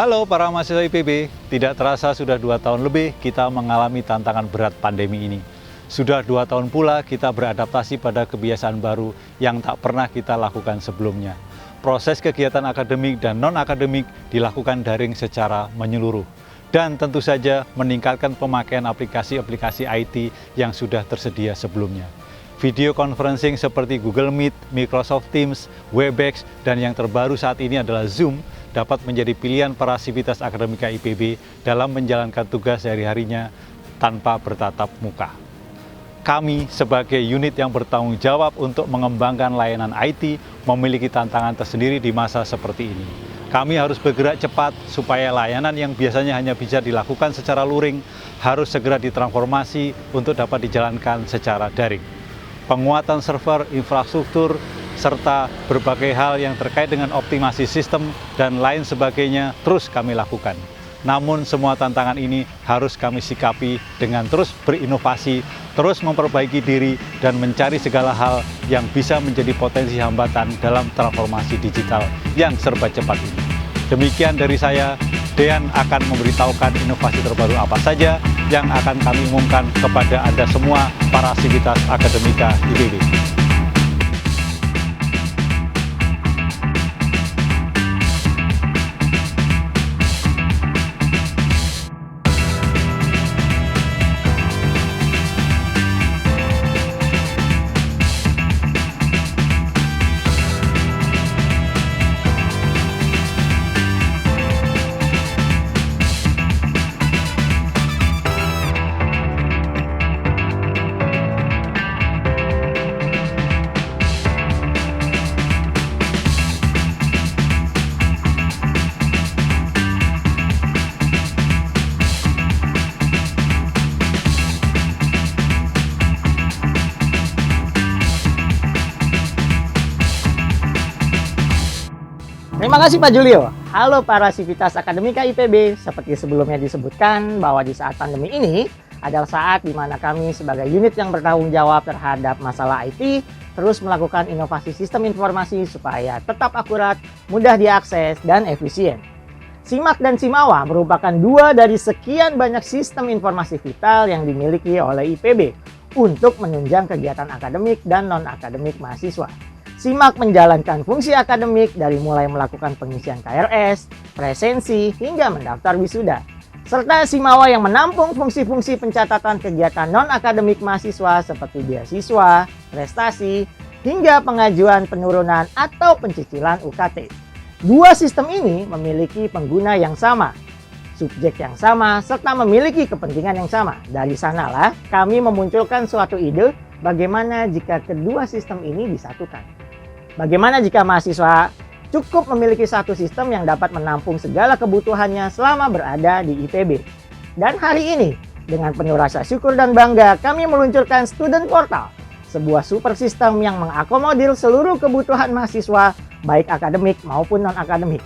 Halo para mahasiswa IPB, tidak terasa sudah 2 tahun lebih kita mengalami tantangan berat pandemi ini. Sudah 2 tahun pula kita beradaptasi pada kebiasaan baru yang tak pernah kita lakukan sebelumnya. Proses kegiatan akademik dan non-akademik dilakukan daring secara menyeluruh. Dan tentu saja meningkatkan pemakaian aplikasi-aplikasi IT yang sudah tersedia sebelumnya. Video conferencing seperti Google Meet, Microsoft Teams, Webex, dan yang terbaru saat ini adalah Zoom dapat menjadi pilihan para sivitas akademika IPB dalam menjalankan tugas sehari-harinya tanpa bertatap muka. Kami sebagai unit yang bertanggung jawab untuk mengembangkan layanan IT memiliki tantangan tersendiri di masa seperti ini. Kami harus bergerak cepat supaya layanan yang biasanya hanya bisa dilakukan secara luring harus segera ditransformasi untuk dapat dijalankan secara daring. Penguatan server, infrastruktur, serta berbagai hal yang terkait dengan optimasi sistem dan lain sebagainya terus kami lakukan. Namun semua tantangan ini harus kami sikapi dengan terus berinovasi, terus memperbaiki diri, dan mencari segala hal yang bisa menjadi potensi hambatan dalam transformasi digital yang serba cepat ini. Demikian dari saya, Dean akan memberitahukan inovasi terbaru apa saja yang akan kami umumkan kepada Anda semua para sivitas akademika IPB. Terima kasih Pak Julio. Halo para sivitas akademika IPB. Seperti sebelumnya disebutkan bahwa di saat pandemi ini adalah saat di mana kami sebagai unit yang bertanggung jawab terhadap masalah IT terus melakukan inovasi sistem informasi supaya tetap akurat, mudah diakses, dan efisien. SIMAK dan SIMAWA merupakan dua dari sekian banyak sistem informasi vital yang dimiliki oleh IPB untuk menunjang kegiatan akademik dan non-akademik mahasiswa. SIMAK menjalankan fungsi akademik dari mulai melakukan pengisian KRS, presensi, hingga mendaftar wisuda. Serta SIMAWA yang menampung fungsi-fungsi pencatatan kegiatan non-akademik mahasiswa seperti beasiswa, prestasi, hingga pengajuan penurunan atau pencicilan UKT. Dua sistem ini memiliki pengguna yang sama, subjek yang sama, serta memiliki kepentingan yang sama. Dari sanalah kami memunculkan suatu ide bagaimana jika kedua sistem ini disatukan. Bagaimana jika mahasiswa cukup memiliki satu sistem yang dapat menampung segala kebutuhannya selama berada di IPB. Dan hari ini, dengan penuh rasa syukur dan bangga, kami meluncurkan Student Portal, sebuah super sistem yang mengakomodir seluruh kebutuhan mahasiswa, baik akademik maupun non-akademik.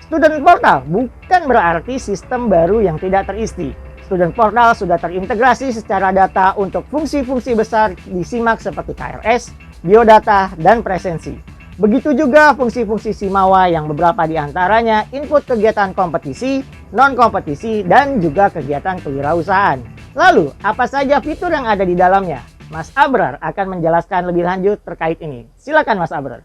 Student Portal bukan berarti sistem baru yang tidak terisi. Student Portal sudah terintegrasi secara data untuk fungsi-fungsi besar di SIMAK seperti KRS, biodata, dan presensi. Begitu juga fungsi-fungsi SIMAWA yang beberapa diantaranya input kegiatan kompetisi, non-kompetisi, dan juga kegiatan kewirausahaan. Lalu, apa saja fitur yang ada di dalamnya? Mas Abrar akan menjelaskan lebih lanjut terkait ini. Silakan Mas Abrar.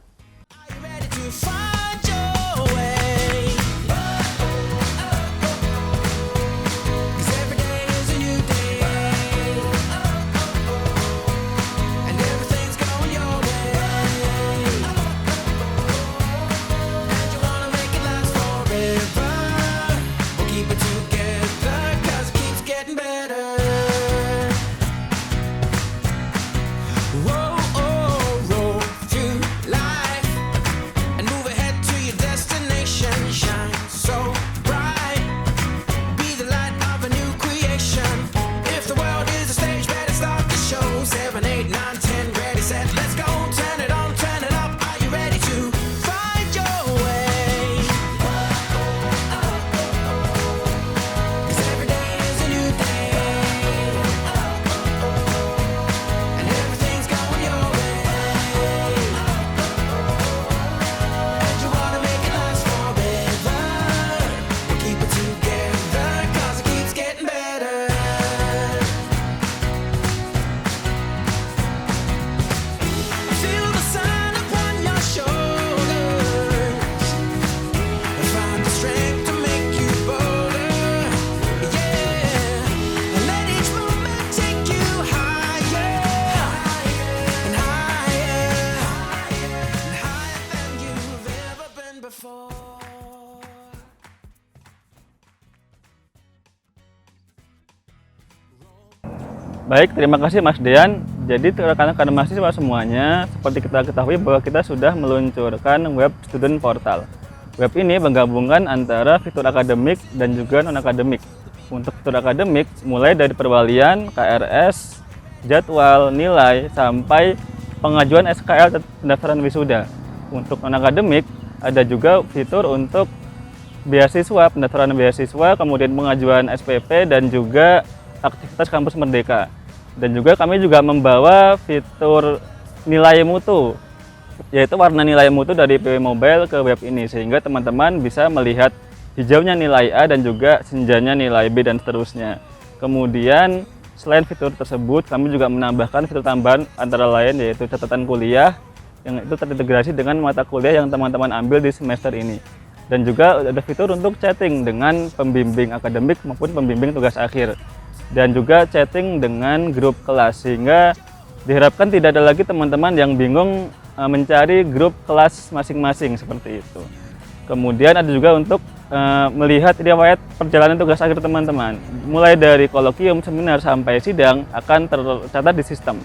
Baik, terima kasih Mas Dean. Jadi rekan-rekan mahasiswa semuanya, seperti kita ketahui bahwa kita sudah meluncurkan web student portal. Web ini menggabungkan antara fitur akademik dan juga non-akademik. Untuk fitur akademik, mulai dari perwalian, KRS, jadwal, nilai, sampai pengajuan SKL dan pendaftaran wisuda. Untuk non-akademik, ada juga fitur untuk beasiswa, pendaftaran beasiswa, kemudian pengajuan SPP, dan juga aktivitas kampus Merdeka. Dan juga kami juga membawa fitur nilai mutu, yaitu warna nilai mutu dari IPB Mobile ke web ini, sehingga teman-teman bisa melihat hijaunya nilai A dan juga senjanya nilai B dan seterusnya. Kemudian selain fitur tersebut, kami juga menambahkan fitur tambahan antara lain yaitu catatan kuliah yang itu terintegrasi dengan mata kuliah yang teman-teman ambil di semester ini. Dan juga ada fitur untuk chatting dengan pembimbing akademik maupun pembimbing tugas akhir. Dan juga chatting dengan grup kelas, sehingga diharapkan tidak ada lagi teman-teman yang bingung mencari grup kelas masing-masing seperti itu. Kemudian ada juga untuk melihat riwayat perjalanan tugas akhir teman-teman, mulai dari kolokium, seminar, sampai sidang akan tercatat di sistem.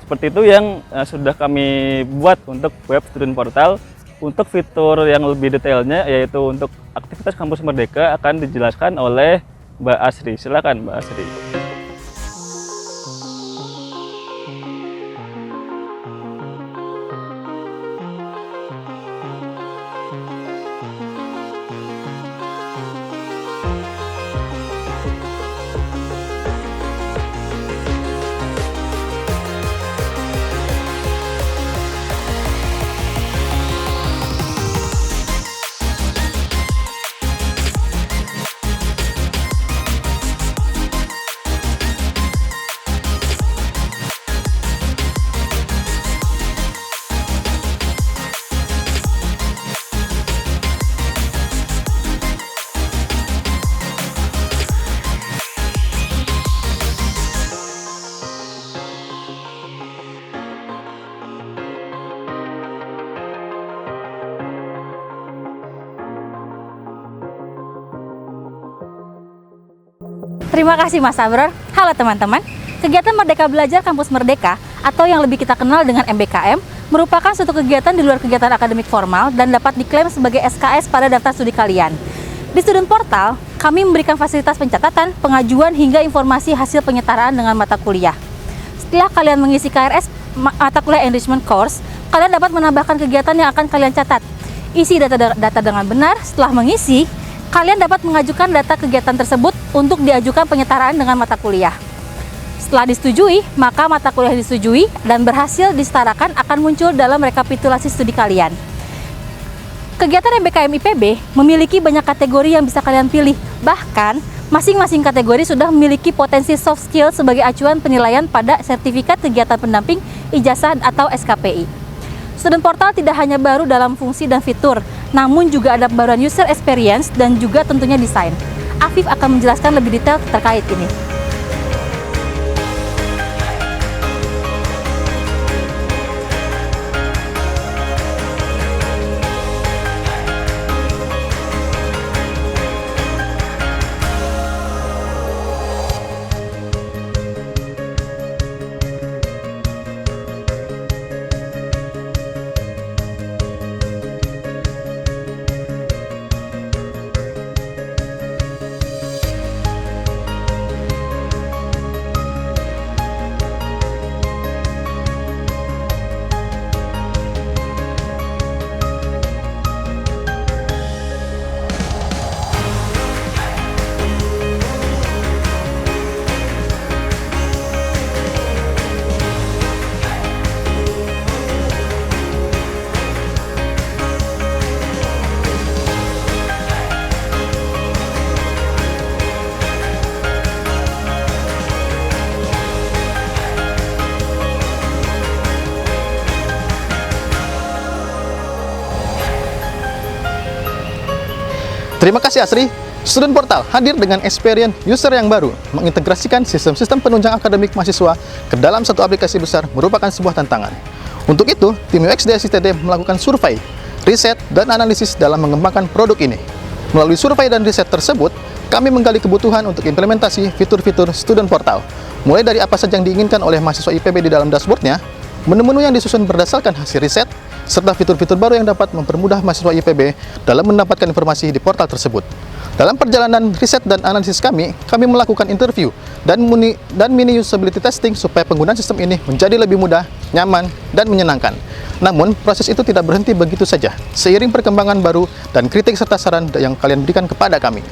Seperti itu yang sudah kami buat untuk web student portal. Untuk fitur yang lebih detailnya, yaitu untuk aktivitas kampus Merdeka, akan dijelaskan oleh Mbak Asri. Silakan Mbak Asri. Terima kasih Mas Abror. Halo teman-teman. Kegiatan Merdeka Belajar Kampus Merdeka atau yang lebih kita kenal dengan MBKM merupakan suatu kegiatan di luar kegiatan akademik formal dan dapat diklaim sebagai SKS pada daftar studi kalian. Di Student Portal, kami memberikan fasilitas pencatatan, pengajuan, hingga informasi hasil penyetaraan dengan mata kuliah. Setelah kalian mengisi KRS mata kuliah Enrichment Course, kalian dapat menambahkan kegiatan yang akan kalian catat. Isi data dengan benar. Setelah mengisi, kalian dapat mengajukan data kegiatan tersebut untuk diajukan penyetaraan dengan mata kuliah. Setelah disetujui, maka mata kuliah disetujui dan berhasil disetarakan akan muncul dalam rekapitulasi studi kalian. Kegiatan MBKM IPB memiliki banyak kategori yang bisa kalian pilih. Bahkan, masing-masing kategori sudah memiliki potensi soft skill sebagai acuan penilaian pada sertifikat kegiatan pendamping, ijazah, atau SKPI. Student Portal tidak hanya baru dalam fungsi dan fitur, namun juga ada pembaruan user experience dan juga tentunya desain. Afif akan menjelaskan lebih detail terkait ini. Terima kasih Asri. Student Portal hadir dengan experience user yang baru, mengintegrasikan sistem-sistem penunjang akademik mahasiswa ke dalam satu aplikasi besar merupakan sebuah tantangan. Untuk itu, tim UX DSITD melakukan survei, riset, dan analisis dalam mengembangkan produk ini. Melalui survei dan riset tersebut, kami menggali kebutuhan untuk implementasi fitur-fitur Student Portal, mulai dari apa saja yang diinginkan oleh mahasiswa IPB di dalam dashboardnya, menu-menu yang disusun berdasarkan hasil riset, serta fitur-fitur baru yang dapat mempermudah mahasiswa IPB dalam mendapatkan informasi di portal tersebut. Dalam perjalanan riset dan analisis kami melakukan interview dan mini usability testing supaya penggunaan sistem ini menjadi lebih mudah, nyaman, dan menyenangkan. Namun, proses itu tidak berhenti begitu saja. Seiring perkembangan baru dan kritik serta saran yang kalian berikan kepada kami.